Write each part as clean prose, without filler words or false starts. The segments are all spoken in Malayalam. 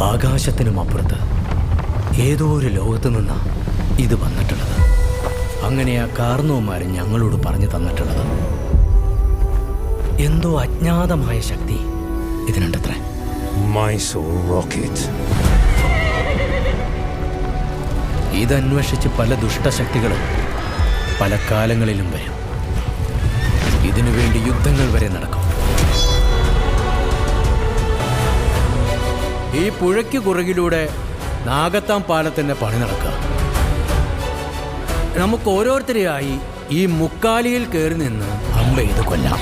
ആകാശത്തിനും അപ്പുറത്ത് ഏതോ ഒരു ലോകത്ത് നിന്നാണ് ഇത് വന്നിട്ടുള്ളത്. അങ്ങനെ ആ കാർന്നവന്മാർ ഞങ്ങളോട് പറഞ്ഞു തന്നിട്ടുള്ളത് എന്തോ അജ്ഞാതമായ ശക്തി ഇതിനുണ്ടത്രേ. മൈസൂർ റോക്കറ്റ്. ഇതന്വേഷിച്ച് പല ദുഷ്ടശക്തികളും പല കാലങ്ങളിലും വരും. ഇതിനുവേണ്ടി യുദ്ധങ്ങൾ വരെ നടക്കും. ഈ പുഴയ്ക്ക് കുറുകിലൂടെ നാഗത്താം പാലത്തിന്റെ പണി നടക്കുക. നമുക്ക് ഓരോരുത്തരെയായി ഈ മുക്കാലിയിൽ കയറി നിന്ന് അമ്പ ചെയ്ത് കൊല്ലാം.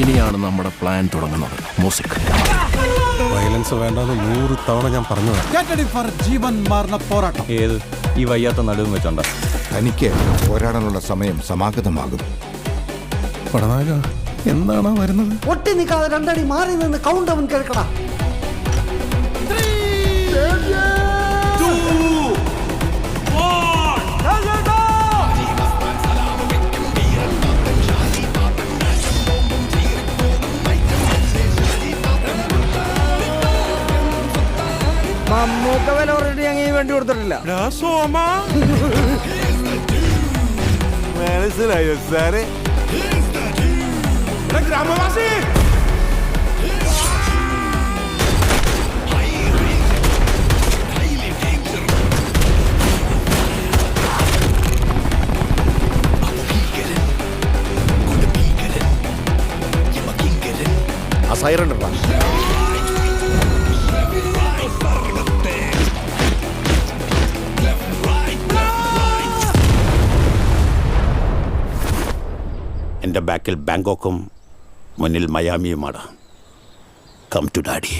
ഇനിയാണ് നമ്മുടെ പ്ലാൻ തുടങ്ങുന്നത്. മ്യൂസിക്. വയലൻസ് വേണ്ടെന്ന് 100 തവണ ഞാൻ പറഞ്ഞതാണ്. ജീവൻ മാറുന്ന പോരാട്ടം. ഏത് ഈ വയ്യാത്ത നടുവും വെച്ചോണ്ട? തനിക്ക് പോരാടാനുള്ള സമയം സമാഗതമാകും. പടനായ എന്താണോ വരുന്നത്? ഒട്ടി നിൽക്കാതെ 2 അടി മാറി നിന്ന് കൗണ്ട് അവൻ കേൾക്കടാ. മമ്മൂക്ക വില ഓൾറെഡി അങ്ങനെ വേണ്ടി കൊടുത്തിട്ടില്ല. മനസ്സിലായോ സാറേ? ഗ്രാമവാസി ആ സൈറൺ ഇടാ. എൻ്റെ ബാക്കിൽ ബാങ്കോക്കും മുന്നിൽ മയാമിയുമാണ്. Come to daddy.